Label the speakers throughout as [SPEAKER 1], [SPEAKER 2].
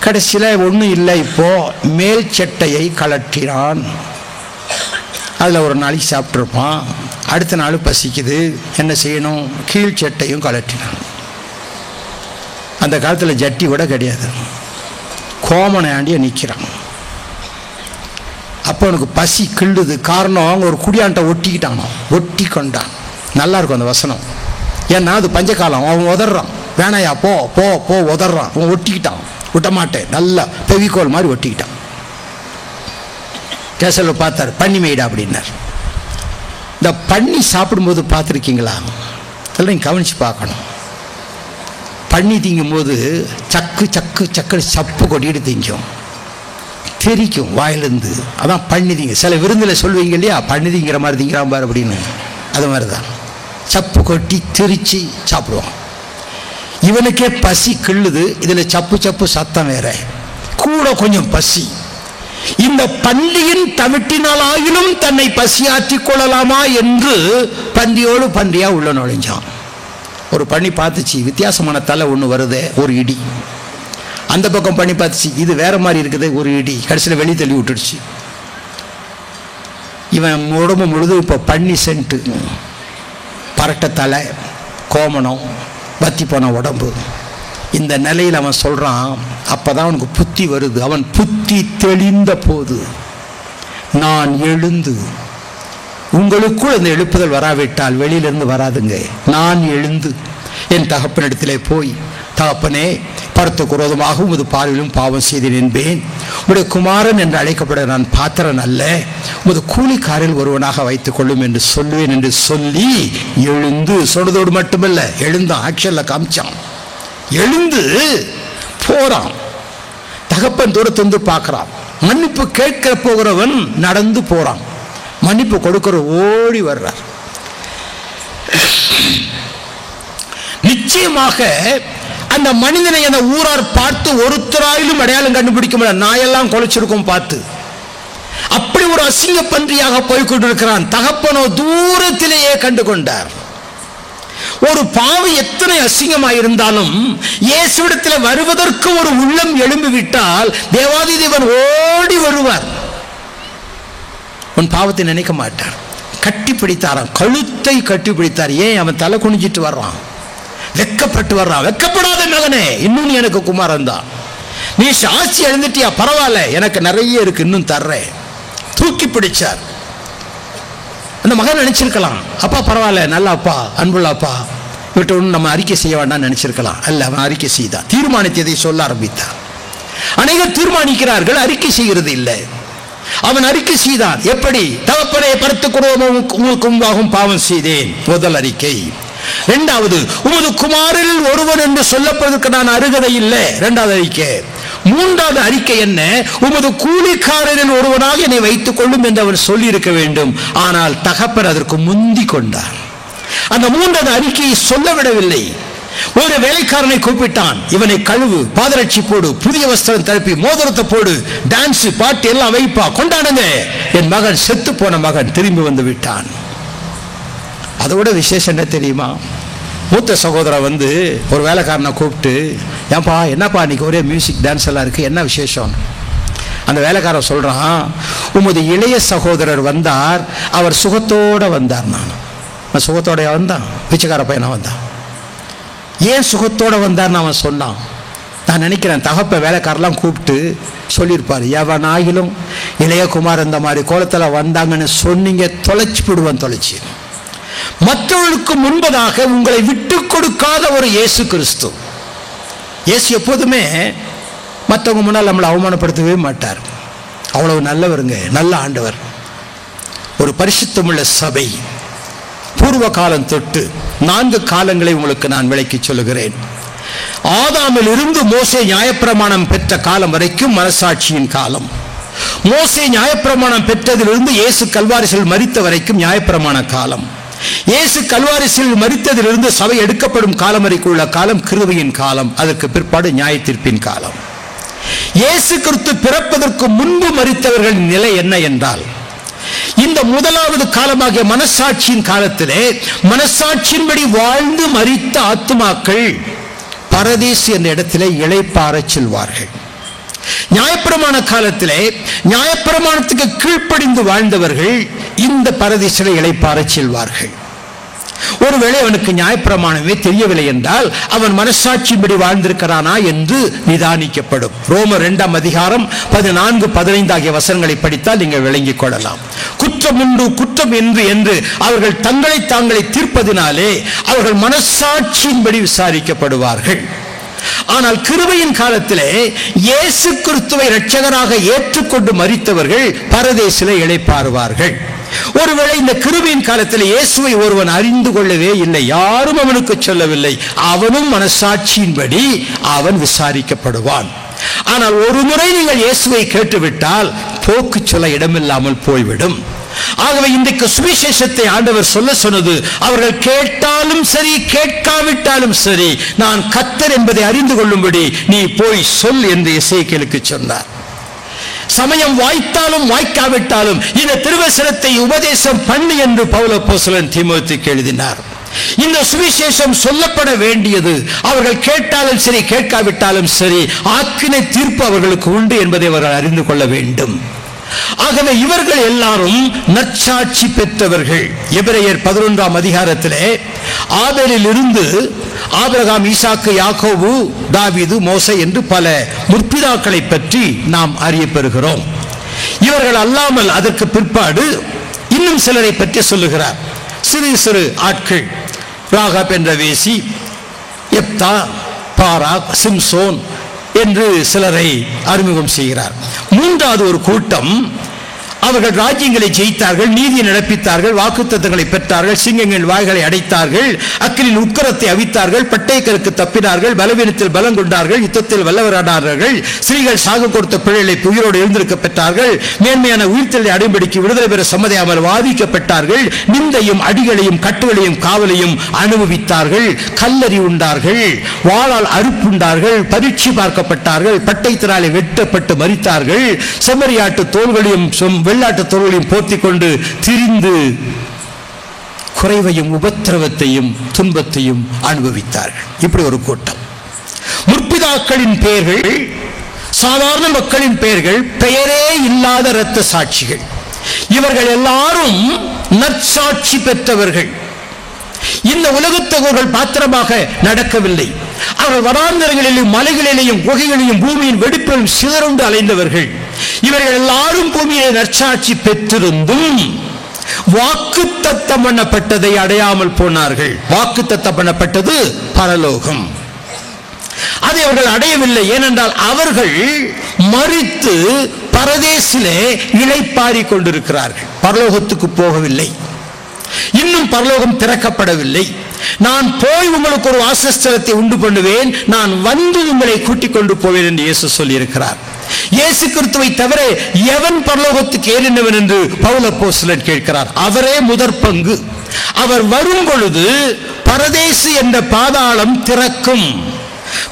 [SPEAKER 1] கடைசியில் ஒன்றும் இல்லை. இப்போ மேல் சட்டையை கலட்டினான். அதில் ஒரு நாளைக்கு சாப்பிட்ருப்பான். அடுத்த நாள் பசிக்குது, என்ன செய்யணும்? கீழ் சட்டையும் கலட்டினான். அந்த காலத்தில் ஜட்டி கூட கிடையாது. கோமனாண்டிய நிற்கிறான். அப்போ அவனுக்கு பசி கிள்ளுது. காரணம், ஒரு குடியான்ட்ட ஒட்டிக்கிட்டானோ, ஒட்டி கொண்டான். நல்லா இருக்கும் அந்த வசனம். ஏன்னா அது பஞ்சகாலம். அவன் உதறான், வேணாயா போ போ போ உதறான். அவன் ஒட்டிக்கிட்டான். விட்ட மாட்டேன், நல்லா பெவிக்கோல் மாதிரி ஒட்டிக்கிட்டான். கேசல பார்த்தார், பன்னி மேய்டா அப்படின்னார். இந்த பன்னி சாப்பிடும்போது பார்த்துருக்கீங்களா? அதெல்லாம் நீங்கள் கவனித்து பார்க்கணும். பன்னி திங்கும்போது சக்கு சக்கு சக்குன்னு சப்பு கொட்டிட்டு திங்கும், தெரிக்கும் வாயிலிருந்து. அதான் பன்னி திங்க. சில விருந்தில் சொல்லுவீங்க இல்லையா, பன்னி திங்கிற மாதிரி திங்கிறான் பாரு அப்படின்னு. அது மாதிரி தான் சப்பு கொட்டி திரிச்சு சாப்பிடுவான். இவனுக்கே பசி கிள்ளுது, இதில் சப்பு சப்பு சத்தம் வேற, கூட கொஞ்சம் பசி. இந்த பன்றியின் தவிட்டினாலாயினும் தன்னை பசியாற்றிக் கொள்ளலாமா என்று பன்றியோடு பன்றியா உள்ள நுழைஞ்சான். ஒரு பன்னி பார்த்துச்சு, வித்தியாசமான தலை ஒன்று வருது, ஒரு இடி. அந்த பக்கம் பண்ணி பார்த்துச்சு, இது வேற மாதிரி இருக்குது, ஒரு இடி. கடைசியில் வெளியே தள்ளி விட்டுடுச்சு. இவன் உடம்பு முழுதும் இப்போ பன்னி சென்ட்டு, பரட்ட தலை, கோமணம், வத்தி போன உடம்பு. இந்த நிலையில் அவன் சொல்கிறான். அப்போ தான் அவனுக்கு புத்தி வருது. அவன் புத்தி தெளிந்த போது நான் எழுந்து, உங்களுக்குள் இந்த எழுப்புதல் வராவிட்டால் வெளியிலிருந்து வராதுங்க. நான் எழுந்து என் தகப்பனிடத்திலே போய், தகப்பனே, பரத்துக்கு விரோதமாக உமது பார்வையிலும் பாவம் செய்தேன் என்பேன். உடைய குமாரன் என்று அழைக்கப்பட நான் பாத்திரன் அல்ல, உமது கூலிக்காரில் ஒருவனாக வைத்துக் கொள்ளும் என்று சொல்லுவேன் என்று சொல்லி எழுந்து, சொன்னதோடு மட்டுமல்ல, எழுந்தான். ஆக்ஷன்ல காமிச்சான். எழுந்து போறான். தகப்பன் தூரத்திலிருந்து பார்க்கிறான். மன்னிப்பு கேட்க போகிறவன் நடந்து போறான். மன்னிப்பு கொடுக்கிற ஓடி வர்றார். நிச்சயமாக அந்த மனிதனை அந்த ஊரார் பார்த்து ஒருத்தராயிலும் அடையாளம் கண்டுபிடிக்க முடியல. நாயெல்லாம் கொலைச்சிருக்கும் பார்த்து. அப்படி ஒரு அசிங்க பன்றியாக போய்கொண்டிருக்கிறான். தகப்பனோ தூரத்திலேயே கண்டு கொண்டார். ஒரு பாவி எத்தனை அசிங்கமாயிருந்தாலும் இயேசுவிடத்தில் வருவதற்கு ஒரு உள்ளம் எழும்பிவிட்டால் தேவாதி தேவன் ஓடி வருவார். உன் பாவத்தை நினைக்க மாட்டார். கட்டி பிடித்தாராம், கழுத்தை கட்டி பிடித்தார். ஏன்? அவன் தலை குனிஞ்சிட்டு வர்றான், வெக்கப்பட்டு வர்றான். வெக்கப்படாத மகனே, இன்னும் நீ எனக்கு குமாரன் தான். நீ சாட்சி எழுந்துட்டியா? பரவாயில்ல, எனக்கு நிறைய இருக்கு, இன்னும் தர்றேன். தூக்கி பிடிச்சார். அந்த மகன் நினைச்சிருக்கலாம், அப்பா பரவாயில்ல, நல்ல அப்பா, அன்புள்ள அப்பா, இவற்றை ஒன்றும் நம்ம அறிக்கை செய்ய வேண்டாம் நினைச்சிருக்கலாம். அல்ல, அவன் அறிக்கை செய்தான். தீர்மானித்ததை சொல்ல ஆரம்பித்தான். அநேகர் தீர்மானிக்கிறார்கள், அறிக்கை செய்கிறது இல்லை. அவன் அறிக்கை செய்தான். எப்படி? தகப்பனே, பரத்துக்குரோமும் பாவம் செய்தேன், முதல் அறிக்கை. இரண்டாவது, உமது குமாரில் ஒருவன் என்று சொல்லப்படுவதற்கு நான் அருகதை இல்லை, இரண்டாவது அறிக்கை. மூன்றாவது அறிக்கை என்ன? உமது கூலிக்காரரில் ஒருவனாக என்னை வைத்துக் கொள்ளும் என்று அவர் சொல்லி இருக்க வேண்டும். ஆனால் தகப்பன் அதற்கு முந்தி கொண்டார். அந்த மூன்றாவது அறிக்கையை சொல்ல விடவில்லை. ஒரு வேலைக்காரனை கூப்பிட்டான். இவனை கழுவு, பாதரட்சி போடு, புதிய வஸ்திரம் தரப்பி, மோதிரத்தை போடு, டான்ஸ் பாட்டு எல்லாம் வைப்பா, கொண்டாடுங்க. என் மகன், செத்து போன மகன் திரும்பி வந்து விட்டான். அதோட விசேஷம் என்ன தெரியுமா? மூத்த சகோதரன் வந்து ஒரு வேலைக்காரனை கூப்பிட்டு, ஏன்பா என்னப்பா இன்னைக்கு ஒரே மியூசிக் டான்ஸ் எல்லாம் இருக்கு, என்ன விசேஷம்? அந்த வேலைக்காரன் சொல்றான், உமது இளைய சகோதரர் வந்தார், அவர் சுகத்தோட வந்தார். நான் சுகத்தோட வந்தான், பிச்சைக்கார பையனா வந்தான். ஏன் சுகத்தோட வந்தார்னு அவன் சொன்னான். நான் நினைக்கிறேன் தகப்ப வேலைக்காரெல்லாம் கூப்பிட்டு சொல்லியிருப்பார், எவனாகிலும் இளையகுமார் இந்த மாதிரி கோலத்தில் வந்தாங்கன்னு சொன்னீங்க, தொலைச்சி விடுவான். தொலைச்சி மற்றவர்களுக்கு முன்பதாக உங்களை விட்டு கொடுக்காத ஒரு இயேசு கிறிஸ்து. இயேசு எப்போதுமே மற்றவங்க முன்னால் நம்மளை அவமானப்படுத்தவே மாட்டார். அவ்வளவு நல்லவருங்க, நல்ல ஆண்டவர். ஒரு பரிசுத்தமுள்ள சபை. பூர்வ காலம் தொட்டு 4 காலங்களை உங்களுக்கு நான் விளக்கி சொல்லுகிறேன். ஆதாமில் இருந்து மோசே நியாயப்பிரமாணம் பெற்ற காலம் வரைக்கும் மனசாட்சியின் காலம். மோசே நியாயப்பிரமாணம் பெற்றதிலிருந்து இயேசு கல்வாரிசில் மரித்த வரைக்கும் நியாயப்பிரமாண காலம். இயேசு கல்வாரிசில் மரித்ததிலிருந்து சபை எடுக்கப்படும் காலம் வரைக்கும் உள்ள காலம் கிருபையின் காலம். அதற்கு பிற்பாடு நியாய தீர்ப்பின் காலம். இயேசு கிறிஸ்து பிறப்பதற்கு முன்பு மரித்தவர்களின் நிலை என்ன என்றால், இந்த முதலாவது காலமாகிய மனசாட்சியின் காலத்திலே மனசாட்சியின்படி வாழ்ந்து மரித்த ஆத்துமாக்கள் பரதேசி என்ற இடத்திலே இளைப்பாறச் செல்வார்கள். நியாயப்பிரமாண காலத்திலே நியாயப்பிரமாணத்துக்கு கீழ்ப்படிந்து வாழ்ந்தவர்கள் இந்த பரதீசிலே இளைப்பாறச் செல்வார்கள். ஒருவேளை அவனுக்கு நியாயப்பிரமாணமே தெரியவில்லை என்றால் அவன் மனசாட்சியின்படி வாழ்ந்திருக்கிறானா என்று நிதானிக்கப்படும். ரோமர் 2ஆம் அதிகாரம் 14, 15 ஆகிய வசனங்களை படித்தால் நீங்கள் விளங்கிக் கொள்ளலாம். குற்றம் உண்டு குற்றம் என்று அவர்கள் தங்களை தாங்களை தீர்ப்பதினாலே அவர்கள் மனசாட்சியின்படி விசாரிக்கப்படுவார்கள். ஆனால் கிருபையின் காலத்திலே இயேசு கிறிஸ்துவை இரட்சகராக ஏற்றுக்கொண்டு மரித்தவர்கள் பரதேசிலே இளைப்பாறுவார்கள். ஒருவேளை இந்த கிருபையின் காலத்தில் இயேசுவை ஒருவன் அறிந்து கொள்ளவே இல்லை, யாரும் அவனுக்கு சொல்லவில்லை, அவனும் மனசாட்சியின்படி அவன் விசாரிக்கப்படுவான். ஆனால் ஒரு முறை நீங்கள் இயேசுவை கேட்டுவிட்டால் போக்கு சொல்ல இடமில்லாமல் போய்விடும். ஆகவே இன்றைக்கு சுவிசேஷத்தை ஆண்டவர் சொல்ல சொன்னது, அவர்கள் கேட்டாலும் சரி கேட்காவிட்டாலும் சரி நான் கர்த்தர் என்பதை அறிந்து கொள்ளும்படி நீ போய் சொல் என்று எசேக்கியேலுக்கு சொன்னார். சமயம் வாய்த்தாலும் வாய்க்காவிட்டாலும் இந்த திருவசனத்தை உபதேசம் பண்ணு என்று பவுல் அப்போஸ்தலன் தீமோத்தேயுவுக்கு எழுதினார். இந்த சுவிசேஷம் சொல்லப்பட வேண்டியது. அவர்கள் கேட்டாலும் சரி கேட்காவிட்டாலும் சரி ஆக்கினை தீர்ப்பு அவர்களுக்கு உண்டு என்பதை அவர்கள் அறிந்து கொள்ள வேண்டும். ஆகவே இவர்கள் எல்லாரும் நற்சாட்சி பெற்றவர்கள். எபிரேயர் 11ஆம் அதிகாரத்திலே ஆபேலில் இருந்து ஆபிரகாம், ஈசாக்கு, யாக்கோபு, தாவீது, மோசே என்று பல முற்பிதாக்களை பற்றி நாம் அறியப்பெறுகிறோம். இவர்கள் அல்லாமல் அதற்கு பிற்பாடு இன்னும் சிலரை பற்றி சொல்லுகிறார். சிறு சிறு ஆட்கள், ராகாப் என்ற வேசி, எப்தா, பாராக், சிம்சோன் என்று சிலரை அறிமுகம் செய்கிறார். மூன்றாவது ஒரு கூட்டம், அவர்கள் ராஜ்யங்களை ஜெயித்தார்கள், நீதியை நடப்பித்தார்கள், வாக்குத்தத்தங்களை பெற்றார்கள், சிங்கங்கள் வாய்களை அடைத்தார்கள், அக்கினின் உக்கரத்தை அவித்தார்கள், பட்டயக்கருக்கு தப்பினார்கள், பலவீனத்தில் பலம் கொண்டார்கள், யுத்தத்தில் வல்லவரானார்கள், ஸ்திரீகள் சாகு கொடுத்த பிள்ளைகளை உயிரோடு எழுந்திருக்க பெற்றார்கள், மேன்மையான உயிர்த்தலை அடைபடிக்கு விடுதலை பெற சம்மதியாமல் வாதிக்கப்பட்டார்கள், நிந்தையும் அடிகளையும் கட்டுகளையும் காவலையும் அனுபவித்தார்கள், கல்லறி உண்டார்கள், வாளால் அறுப்புண்டார்கள், பரீட்சை பார்க்கப்பட்டார்கள், பட்டயத்தினாலே வெட்டப்பட்டு மரித்தார்கள், செம்மறியாட்டு தோள்களையும் வெள்ளாட்டு தோள்களையும் போர்த்திக் கொண்டு திரிந்து குறைவையும் உபத்திரவத்தையும் துன்பத்தையும் அனுபவித்தார்கள். இப்படி ஒரு கூட்டம். முற்பிதாக்களின் பெயர்கள் சாதாரண மக்களின் பெயர்கள், பெயரே இல்லாத இரத்த சாட்சிகள். இவர்கள் எல்லாரும் நற்சாட்சி பெற்றவர்கள். இந்த உலகத்தவர்கள் பாத்திரமாக நடக்கவில்லை. அவர்கள் வனாந்தரங்களிலும் மலைகளிலேயும் குகைகளிலும் பூமியின் வெடிப்பிலும் சிதறுண்டு அலைந்தவர்கள். இவர்கள் எல்லாரும் பூமியை நற்சாட்சி பெற்றிருந்தும் வாக்குத்தத்தம் பண்ணப்பட்டதை அடையாமல் போனார்கள். வாக்குத்தத்தம் பண்ணப்பட்டது பரலோகம். அதை அவர்கள் அடையவில்லை. ஏனென்றால் அவர்கள் மரித்து பரதேசிலே இளைப்பாறி கொண்டிருக்கிறார்கள். பரலோகத்துக்கு போகவில்லை. இன்னும் பரலோகம் திறக்கப்படவில்லை. நான் போய் உங்களுக்கு ஒரு வாசஸ்தலத்தை உண்டு பண்ணுவேன், நான் வந்து உங்களை கூட்டிக் கொண்டு போவேன் என்று இயேசு சொல்லியிருக்கிறார். இயேசு கிறிஸ்துவை தவிர எவன் பரலோகத்துக்கு ஏறினவன் என்று பவுல் அப்போஸ்தலன் கேட்கிறார். அவரே முதற் பங்கு. அவர் வரும் பொழுது பரதேசி என்ற பாதாளம் திறக்கும்,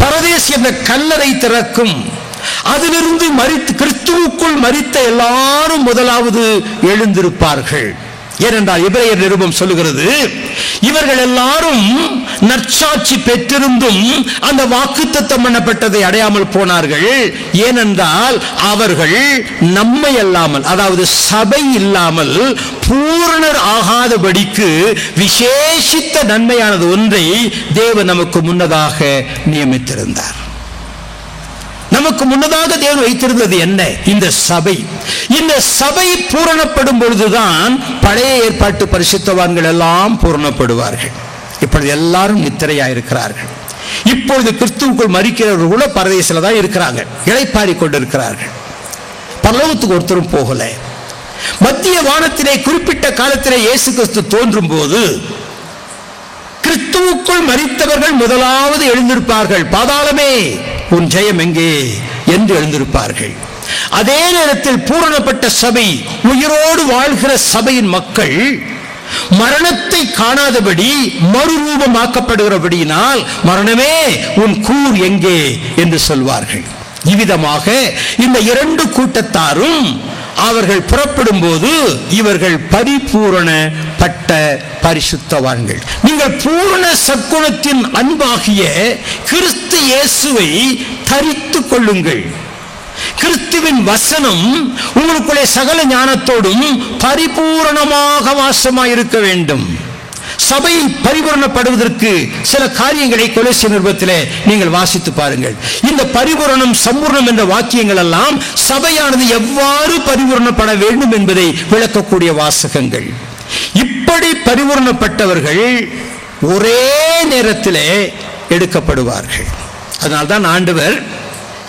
[SPEAKER 1] பரதேசி என்ற கல்லறை திறக்கும். அதிலிருந்து மரித்து கிறிஸ்துவுக்குள் மரித்த எல்லாரும் முதலாவது எழுந்திருப்பார்கள். ஏனென்றால் எபிரேயர் நிருபம் சொல்லுகிறது, இவர்கள் எல்லாரும் நற்சாட்சி பெற்றிருந்தும் அந்த வாக்குத்தத்தம் பண்ணப்பட்டதை அடையாமல் போனார்கள். ஏனென்றால் அவர்கள் நம்மை அல்லாமல், அதாவது சபை இல்லாமல் பூரணர் ஆகாதபடிக்கு விசேஷித்த நன்மையானது ஒன்றை தேவன் நமக்கு முன்னதாக நியமித்திருந்தார். நமக்கு முன்னதாக தேவன் வைத்திருந்தது என்ன? இந்த சபை. இந்த சபை பூரணப்படும் பொழுதுதான் பழைய ஏற்பாட்டு பரிசுத்தவான்கள் எல்லாம் பூரணப்படுவார்கள். இப்பொழுது எல்லாரும் நித்திரையாயிருக்கிறார்கள். இப்பொழுது கிறிஸ்துவுக்குள் மரிக்கிறவர்கள் கூட பரதேசில தான் இருக்கிறாங்க, இளைப்பாறி கொண்டிருக்கிறார்கள். பரலோகத்துக்கு ஒருத்தரும் போகல. மத்திய வானத்திலே குறிப்பிட்ட காலத்திலே இயேசு கிறிஸ்து தோன்றும் போது கிறிஸ்துவுக்குள் மரித்தவர்கள் முதலாவது எழுந்திருப்பார்கள். பாதாளமே உன் ஜெயம் எங்கே என்று எழுந்திருப்பார்கள். அதே நேரத்தில் பூரணப்பட்ட சபை, உயிரோடு வாழ்கிற சபையின் மக்கள் மரணத்தை காணாதபடி மறுரூபமாக்கப்படுகிறபடியினால் மரணமே உன் கூர் எங்கே என்று சொல்வார்கள். இவ்விதமாக இந்த இரண்டு கூட்டத்தாரும் அவர்கள் புறப்படும் போது இவர்கள் பரிபூரணப்பட்ட பரிசுத்தவான்கள். நீங்கள் பூரண சற்குணத்தின் அன்பாகிய கிறிஸ்து இயேசுவை தரித்துக் கொள்ளுங்கள். கிறிஸ்துவின் வசனம் உங்களுக்குள்ளே சகல ஞானத்தோடும் பரிபூரணமாக வாசமாய் இருக்க வேண்டும். சபை பரிபூரணப்படுவதற்கு சில காரியங்களை கொலோசியர் நிருபத்திலே நீங்கள் வாசித்து பாருங்கள். இந்த பரிபூரணம் சம்பூர்ணம் என்ற வாக்கியங்கள் எல்லாம் சபையானது எவ்வாறு பரிபூரணப்பட வேண்டும் என்பதை விளக்கக்கூடிய வாசகங்கள். இப்படி பரிபூரணப்பட்டவர்கள் ஒரே நேரத்திலே எடுக்கப்படுவார்கள். அதனால்தான் ஆண்டவர்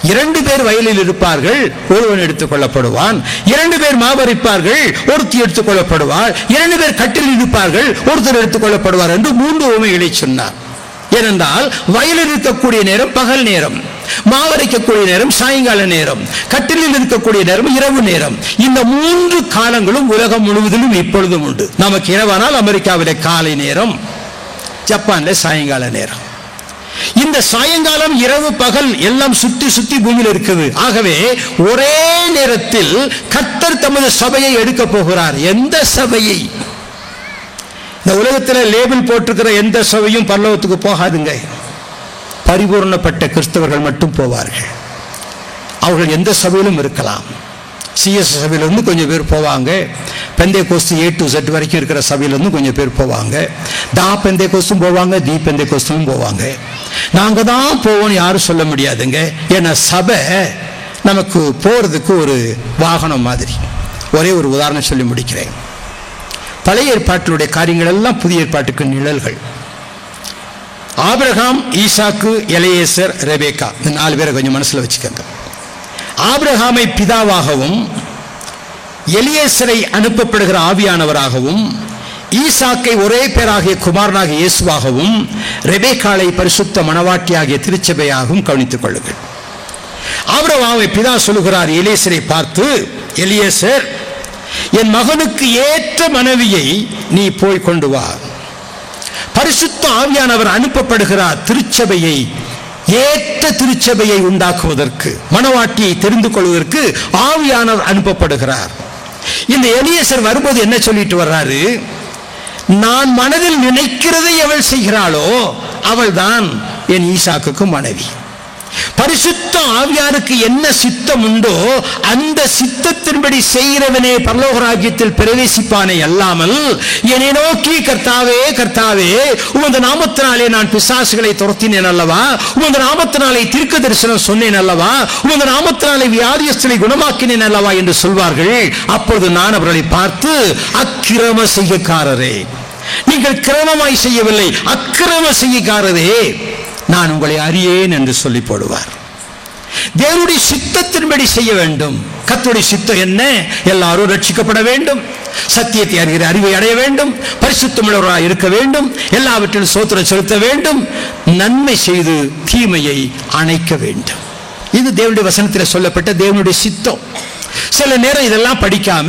[SPEAKER 1] 2 பேர் வயலில் இருப்பார்கள், ஒருவன் எடுத்துக் கொள்ளப்படுவான். 2 பேர் மாவரிப்பார்கள், ஒருத்தி எடுத்துக் கொள்ளப்படுவார். 2 பேர் கட்டில் இருப்பார்கள், ஒருத்தர் எடுத்துக் கொள்ளப்படுவார் என்று 3 உவமைகளை சொன்னார். ஏனென்றால் வயலில் இருக்கக்கூடிய நேரம் பகல் நேரம், மாவரைக்கக்கூடிய நேரம் சாயங்கால நேரம், கட்டிலில் இருக்கக்கூடிய நேரம் இரவு நேரம். இந்த 3 காலங்களும் உலகம் முழுவதிலும் இப்பொழுதும் உண்டு. நமக்கு இரவானால் அமெரிக்காவிலே காலை நேரம், ஜப்பானில் சாயங்கால நேரம். இந்த சாயங்காலம் இரவு பகல் எல்லாம் சுற்றி சுற்றி பூமியில் இருக்குது. ஆகவே ஒரே நேரத்தில் கர்த்தர் தமது சபையை எடுக்க போகிறார். எந்த சபையை? இந்த உலகத்தில் லேபிள் போட்டிருக்கிற எந்த சபையும் பரலோகத்துக்கு போகாதுங்க. பரிபூர்ணப்பட்ட கிறிஸ்தவர்கள் மட்டும் போவார்கள். அவர்கள் எந்த சபையிலும் இருக்கலாம். சிஎஸ் சபையிலிருந்து கொஞ்சம் பேர் போவாங்க, பெந்தேகோஸ்து A to Z வரைக்கும் இருக்கிற சபையிலிருந்து கொஞ்சம் பேர் போவாங்க, பெந்தேகோஸ்தும் போவாங்க, பெந்தேகோஸ்தும் போவாங்க. நாங்க தான் போவோம்னு யாரும் சொல்ல முடியாதுங்க. ஏன்னா சபை நமக்கு போறதுக்கு ஒரு வாகனம் மாதிரி. ஒரே ஒரு உதாரணம் சொல்லி முடிக்கிறேன். பழைய ஏற்பாட்டினுடைய காரியங்கள் எல்லாம் புதிய ஏற்பாட்டுக்கு நிழல்கள். ஆபிரகாம், ஈசாக்கு, எலியேசர், ரெபேக்கா, இந்த 4 பேரை கொஞ்சம் மனசுல வச்சுக்கங்க. ஆபிரகாமை பிதாவாகவும், எலியேசரை அனுப்பப்படுகிற ஆவியானவராகவும், ஈசாக்கை ஒரே பேராகிய குமாரனாக இயேசுவாகவும், ரெபேக்காளை பரிசுத்த மணவாட்டியாகிய திருச்சபையாகவும் கவனித்துக் கொள்ளுங்கள். ஆபிரகாமை பிதா சொல்லுகிறார் எலியேசரை பார்த்து, எலியேசர், என் மகனுக்கு ஏற்ற மனைவியை நீ போய் கொண்டு வா. பரிசுத்த ஆவியானவர் அனுப்பப்படுகிறார் திருச்சபையை, ஏற்ற திருச்சபையை உண்டாக்குவதற்கு, மணவாட்டியை தெரிந்து கொள்வதற்கு ஆவியானவர் அனுப்பப்படுகிறார். இந்த எலியேசர் வரும்போது என்ன சொல்லிட்டு வர்றாரு? நான் மனதில் நினைக்கிறதை அவள் செய்கிறாளோ அவள்தான் என் ஈசாக்குக்கு மனைவி. பரிசுத்த ஆவியாருக்கு என்ன சித்தம் உண்டோ அந்த சித்தத்தின்படி செய்கிறவனே பரலோக ராஜ்யத்தில் பிரவேசிப்பானே அல்லாமல், என்னை நோக்கி கர்த்தாவே கர்த்தாவே உமது நாமத்தினாலே நான் பிசாசுகளை துரத்தினேன் அல்லவா, உமது நாமத்தினாலே தீர்க்க தரிசனம் சொன்னேன் அல்லவா, உமது நாமத்தினாலே வியாதியஸ்தரை குணமாக்கினேன் அல்லவா என்று சொல்வார்கள். அப்பொழுது நான் அவர்களை பார்த்து, அக்கிரம செய்யக்காரரே, நீங்கள் கிரமமாய் செய்யவில்லை, அக்கிரம செய்யக்காரரே, நான் உங்களை அறியேன் என்று சொல்லி போடுவார். தேவனுடைய சித்தத்தின்படி செய்ய வேண்டும். கர்த்தருடைய சித்தம் என்ன? எல்லாரும் ரட்சிக்கப்பட வேண்டும், சத்தியத்தை அறிகிற அறிவை அடைய வேண்டும், பரிசுத்தமுள்ளவராக இருக்க வேண்டும், எல்லாவற்றிலும் ஸ்தோத்திரம் செலுத்த வேண்டும், நன்மை செய்து தீமையை அணைக்க வேண்டும். இது தேவனுடைய வசனத்தில் சொல்லப்பட்ட தேவனுடைய சித்தம். சில நேரம் இதெல்லாம் படிக்காம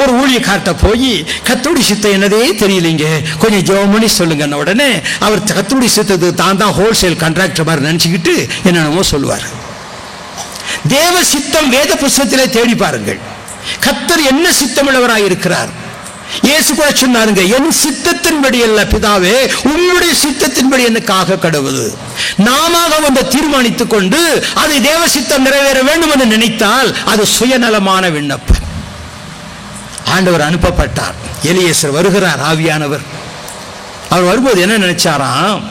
[SPEAKER 1] ஒரு ஊழியக்கார்ட்ட போய் கர்த்தருடைய சித்தம் என்னதே தெரியலீங்க, கொஞ்சம் ஜெபம் பண்ணி சொல்லுங்க. உடனே அவர் கர்த்தருடைய சித்தத்துக்கு தான் ஹோல்சேல் கான்ட்ராக்டர் மாதிரி நினைச்சுக்கிட்டு என்னென்னமோ சொல்லுவார். தேவ சித்தம் வேத புத்தகத்திலே தேடி பாருங்கள். கர்த்தர் என்ன சித்தமுள்ளவராய் இருக்கிறார். இயேசு கூட சொன்னாருங்க, என் சித்தத்தின்படி அல்ல பிதாவே, உங்களுடைய சித்தத்தின்படி எனக்கு கடவுது. நாம வந்து தீர்மானித்துக் கொண்டு அதை தேவ சித்தம் நிறைவேற வேண்டும் என்று நினைத்தால் அது சுயநலமான விண்ணப்பம். ஆண்டவர் அனுப்பப்பட்டார். எலியேசர் வருகிறார், ஆவியானவர். அவர் வரும்போது என்ன நினைச்சாராம்?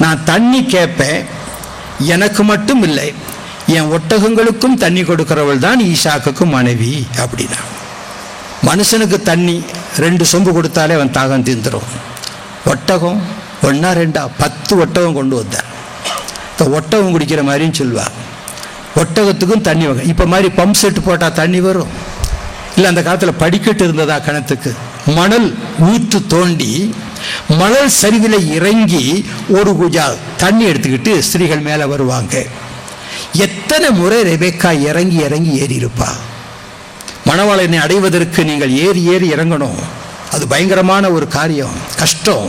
[SPEAKER 1] நான் தண்ணி கேட்பேன், எனக்கு மட்டும் இல்லை, என் ஒட்டகங்களுக்கும் தண்ணி கொடுக்கிறவள் தான் ஈசாக்குக்கும் மனைவி அப்படின்னா. மனுஷனுக்கு தண்ணி 2 சொம்பு கொடுத்தாலே அவன் தாகம் தீர்ந்துடும். ஒட்டகம் 1 2 10 ஒட்டகம் கொண்டு வந்தார். ஒட்டகம் குடிக்கிற மாதிரின்னு சொல்லுவார். ஒட்டகத்துக்கும் தண்ணி வகை. இப்போ மாதிரி பம்ப் செட்டு போட்டால் தண்ணி வரும் இல்லை? அந்த காலத்தில் படிக்கட்டு இருந்ததா கிணத்துக்கு? மணல் ஊற்று தோண்டி மணல் சரிவில் இறங்கி ஒரு குஜா தண்ணி எடுத்துக்கிட்டு ஸ்திரீகள் மேலே வருவாங்க. எத்தனை முறை ரெபேக்கா இறங்கி இறங்கி ஏறி இருப்பா. மணவாளனை அடைவதற்கு நீங்கள் ஏறி ஏறி இறங்கணும். அது பயங்கரமான ஒரு காரியம், கஷ்டம்.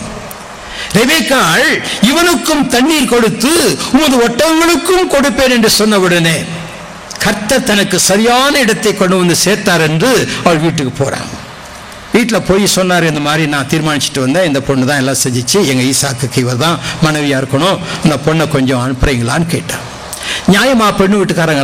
[SPEAKER 1] ரெபேக்காள் இவனுக்கும் தண்ணீர் கொடுத்து உமது ஒட்டகங்களுக்கும் கொடுப்பேன் என்று சொன்னவுடனே கர்த்தர் தனக்கு சரியான இடத்தை கொண்டு வந்து சேர்த்தார் என்று அவள் வீட்டுக்கு போறான். வீட்டில் போய் சொன்னார், இந்த மாதிரி நான் தீர்மானிச்சுட்டு வந்தேன், இந்த பொண்ணு தான் எல்லாம் செஞ்சிச்சு, எங்கள் ஈசாக்குக்கு இவர் தான் மனைவியாக இருக்கணும், இந்த பொண்ணை கொஞ்சம் அனுப்புறீங்களான்னு கேட்டான். நியாயமா பெண்ணு வீட்டுக்காரங்க